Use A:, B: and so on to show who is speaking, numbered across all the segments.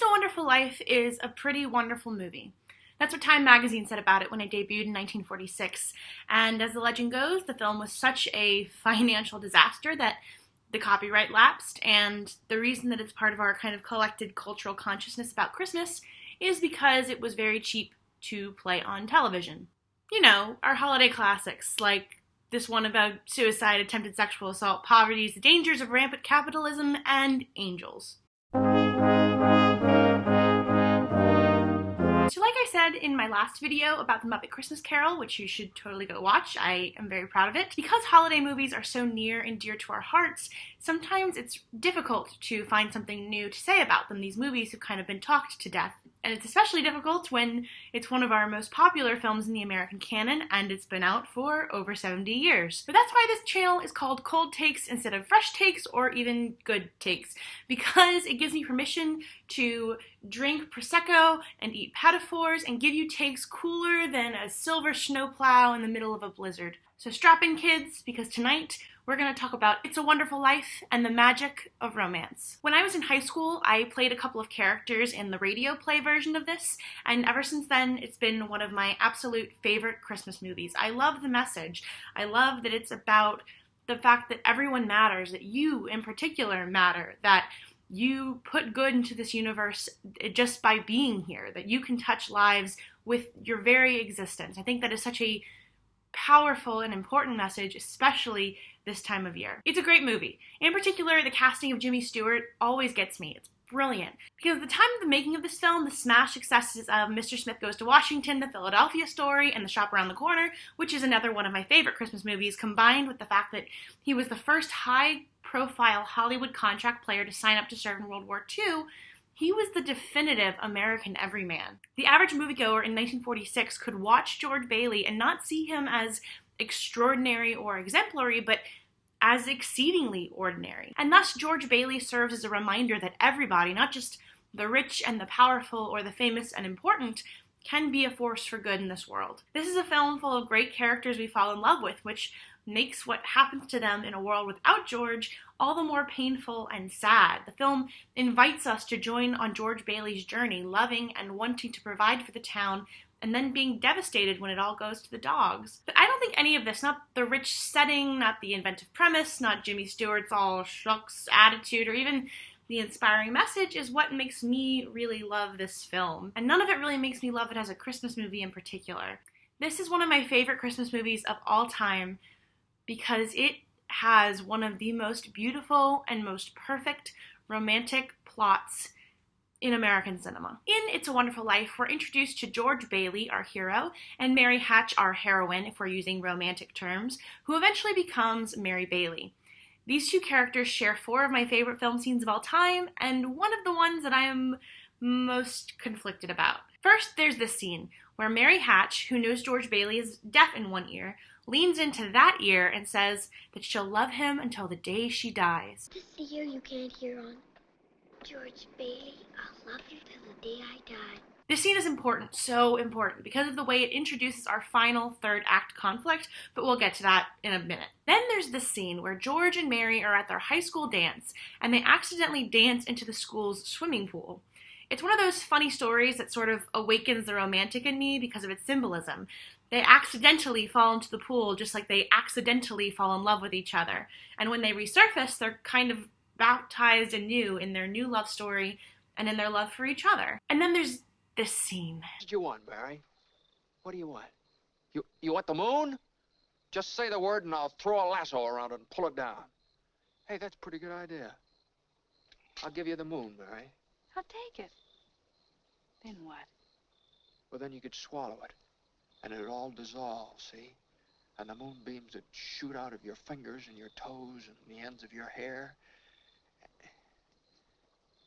A: It's a Wonderful Life is a pretty wonderful movie. That's what Time magazine said about it when it debuted in 1946. And as the legend goes, the film was such a financial disaster that the copyright lapsed, and the reason that it's part of our kind of collected cultural consciousness about Christmas is because it was very cheap to play on television. You know, our holiday classics, like this one about suicide, attempted sexual assault, poverty, the dangers of rampant capitalism, and angels. So like I said in my last video about The Muppet Christmas Carol, which you should totally go watch, I am very proud of it, because holiday movies are so near and dear to our hearts, sometimes it's difficult to find something new to say about them. These movies have kind of been talked to death. And it's especially difficult when it's one of our most popular films in the American canon, and it's been out for over 70 years. But that's why this channel is called Cold Takes instead of Fresh Takes or even Good Takes, because it gives me permission to drink Prosecco and eat Pettifors and give you takes cooler than a silver snowplow in the middle of a blizzard. So strap in, kids, because tonight we're going to talk about It's a Wonderful Life and the magic of romance. When I was in high school, I played a couple of characters in the radio play version of this, and ever since then, it's been one of my absolute favorite Christmas movies. I love the message. I love that it's about the fact that everyone matters, that you in particular matter, that you put good into this universe just by being here, that you can touch lives with your very existence. I think that is such a powerful and important message, especially this time of year. It's a great movie. In particular, the casting of Jimmy Stewart always gets me. It's brilliant. Because at the time of the making of this film, the smash successes of Mr. Smith Goes to Washington, The Philadelphia Story, and The Shop Around the Corner, which is another one of my favorite Christmas movies, combined with the fact that he was the first high-profile Hollywood contract player to sign up to serve in World War II, he was the definitive American everyman. The average moviegoer in 1946 could watch George Bailey and not see him as extraordinary or exemplary, but as exceedingly ordinary. And thus, George Bailey serves as a reminder that everybody, not just the rich and the powerful or the famous and important, can be a force for good in this world. This is a film full of great characters we fall in love with, which makes what happens to them in a world without George all the more painful and sad. The film invites us to join on George Bailey's journey, loving and wanting to provide for the town, and then being devastated when it all goes to the dogs. But I don't think any of this, not the rich setting, not the inventive premise, not Jimmy Stewart's all shucks attitude, or even the inspiring message, is what makes me really love this film. And none of it really makes me love it as a Christmas movie in particular. This is one of my favorite Christmas movies of all time, because it has one of the most beautiful and most perfect romantic plots in American cinema. In It's a Wonderful Life, we're introduced to George Bailey, our hero, and Mary Hatch, our heroine, if we're using romantic terms, who eventually becomes Mary Bailey. These two characters share 4 of my favorite film scenes of all time, and one of the ones that I am most conflicted about. First, there's this scene where Mary Hatch, who knows George Bailey is deaf in one ear, leans into that ear and says that she'll love him until the day she dies.
B: This is the ear you can't hear on. George Bailey, I'll love you till the day I die.
A: This scene is important, so important, because of the way it introduces our final third act conflict, but we'll get to that in a minute. Then there's this scene where George and Mary are at their high school dance, and they accidentally dance into the school's swimming pool. It's one of those funny stories that sort of awakens the romantic in me because of its symbolism. They accidentally fall into the pool just like they accidentally fall in love with each other. And when they resurface, they're kind of baptized anew in their new love story and in their love for each other. And then there's this scene.
C: What did you want, Barry? What do you want? You want the moon? Just say the word and I'll throw a lasso around it and pull it down. Hey, that's a pretty good idea. I'll give you the moon, Barry.
D: I'll take it. Then what?
C: Well, then you could swallow it. And it'd all dissolve, see? And the moonbeams would shoot out of your fingers and your toes and the ends of your hair.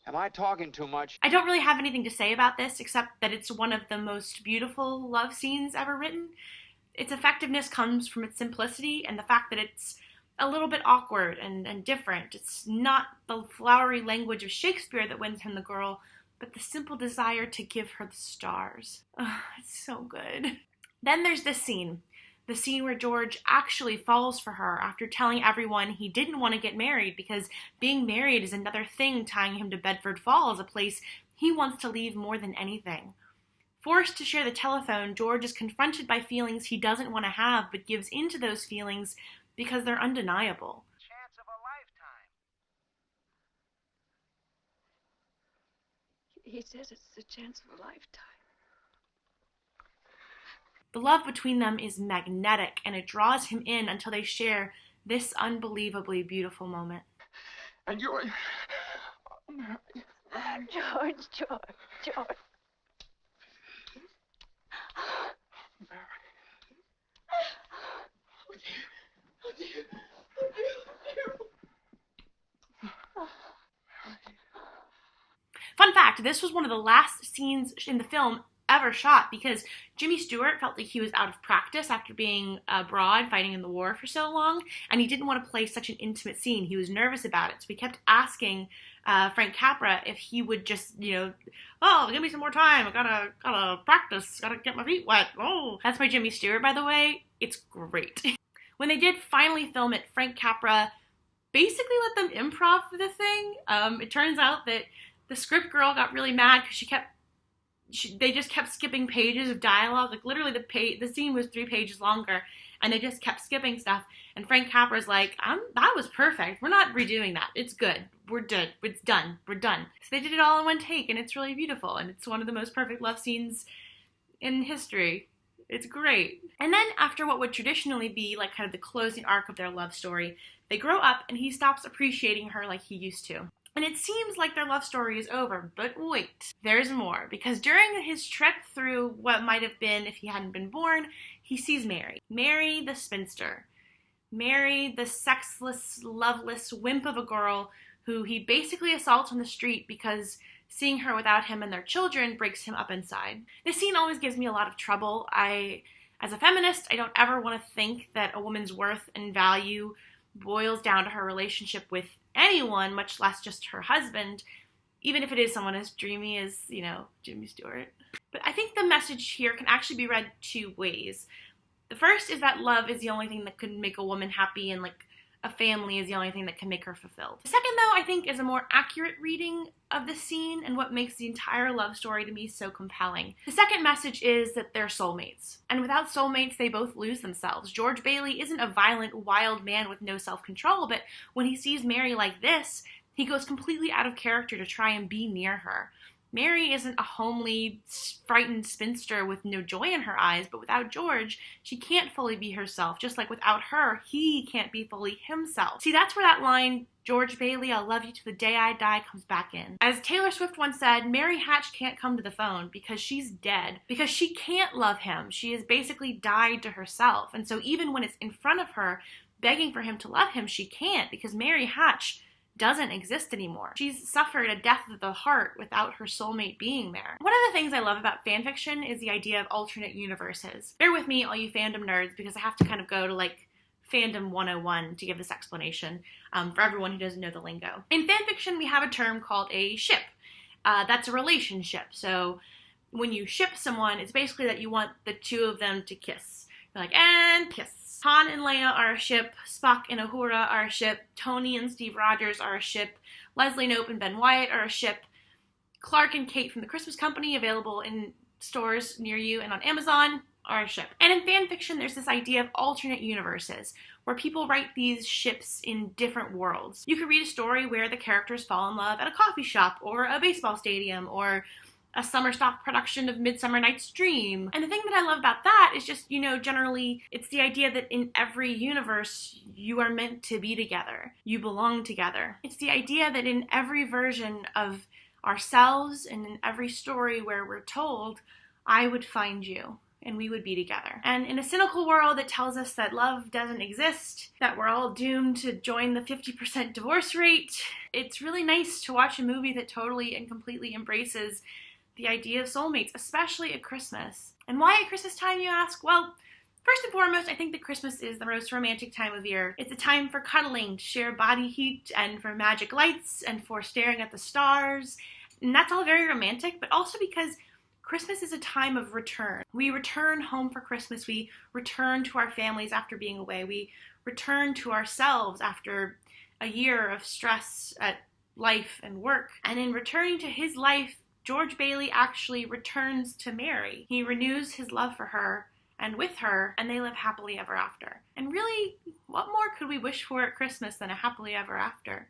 C: Am I talking too much?
A: I don't really have anything to say about this, except that it's one of the most beautiful love scenes ever written. Its effectiveness comes from its simplicity and the fact that it's a little bit awkward and different. It's not the flowery language of Shakespeare that wins him the girl, but the simple desire to give her the stars. Oh, it's so good. Then there's this scene, the scene where George actually falls for her after telling everyone he didn't want to get married because being married is another thing tying him to Bedford Falls, a place He wants to leave more than anything. Forced to share the telephone, George is confronted by feelings he doesn't want to have, but gives into those feelings because they're undeniable.
E: Chance of a lifetime.
D: He says it's the chance of a lifetime.
A: The love between them is magnetic, and it draws him in until they share this unbelievably beautiful moment.
C: And you're...
D: George.
A: Fun fact, this was one of the last scenes in the film ever shot because Jimmy Stewart felt like he was out of practice after being abroad fighting in the war for so long, and he didn't want to play such an intimate scene. He was nervous about it, so he kept asking Frank Capra if he would just, oh, give me some more time. I gotta practice. Gotta get my feet wet. Oh, that's by Jimmy Stewart, by the way. It's great. When they did finally film it, Frank Capra basically let them improv for the thing. It turns out that the script girl got really mad because they just kept skipping pages of dialogue. Like literally the scene was 3 pages longer and they just kept skipping stuff. And Frank Capra's like, that was perfect. We're not redoing that. It's good. We're good. It's done. We're done. So they did it all in one take and it's really beautiful. And it's one of the most perfect love scenes in history. It's great. And then after what would traditionally be like kind of the closing arc of their love story, they grow up and he stops appreciating her like he used to. And it seems like their love story is over, but wait, there's more. Because during his trip through what might have been if he hadn't been born, he sees Mary. Mary the spinster. Mary the sexless, loveless wimp of a girl who he basically assaults on the street because seeing her without him and their children breaks him up inside. This scene always gives me a lot of trouble. As a feminist, I don't ever want to think that a woman's worth and value boils down to her relationship with anyone, much less just her husband, even if it is someone as dreamy as, Jimmy Stewart. But I think the message here can actually be read 2 ways. The first is that love is the only thing that can make a woman happy and a family is the only thing that can make her fulfilled. The second, though, I think is a more accurate reading of the scene and what makes the entire love story to me so compelling. The second message is that they're soulmates. And without soulmates, they both lose themselves. George Bailey isn't a violent, wild man with no self-control, but when he sees Mary like this, he goes completely out of character to try and be near her. Mary isn't a homely, frightened spinster with no joy in her eyes, but without George, she can't fully be herself, just like without her, he can't be fully himself. See, that's where that line, George Bailey, I'll love you to the day I die, comes back in. As Taylor Swift once said, Mary Hatch can't come to the phone because she's dead, because she can't love him. She has basically died to herself, and so even when it's in front of her, begging for him to love him, she can't, because Mary Hatch doesn't exist anymore. She's suffered a death of the heart without her soulmate being there. One of the things I love about fanfiction is the idea of alternate universes. Bear with me, all you fandom nerds, because I have to kind of go to fandom 101 to give this explanation for everyone who doesn't know the lingo. In fanfiction, we have a term called a ship. That's a relationship. So when you ship someone, it's basically that you want the 2 of them to kiss. You're like, and kiss. Han and Leia are a ship, Spock and Uhura are a ship, Tony and Steve Rogers are a ship, Leslie Knope and Ben Wyatt are a ship, Clark and Kate from the Christmas Company, available in stores near you and on Amazon, are a ship. And in fanfiction, there's this idea of alternate universes, where people write these ships in different worlds. You could read a story where the characters fall in love at a coffee shop, or a baseball stadium, or a summer stock production of Midsummer Night's Dream. And the thing that I love about that is just, generally it's the idea that in every universe you are meant to be together. You belong together. It's the idea that in every version of ourselves and in every story where we're told, I would find you and we would be together. And in a cynical world that tells us that love doesn't exist, that we're all doomed to join the 50% divorce rate, it's really nice to watch a movie that totally and completely embraces the idea of soulmates, especially at Christmas. And why at Christmas time, you ask? Well, first and foremost, I think that Christmas is the most romantic time of year. It's a time for cuddling, to share body heat, and for magic lights, and for staring at the stars. And that's all very romantic, but also because Christmas is a time of return. We return home for Christmas. We return to our families after being away. We return to ourselves after a year of stress at life and work. And in returning to his life George Bailey actually returns to Mary. He renews his love for her and with her, and they live happily ever after. And really, what more could we wish for at Christmas than a happily ever after?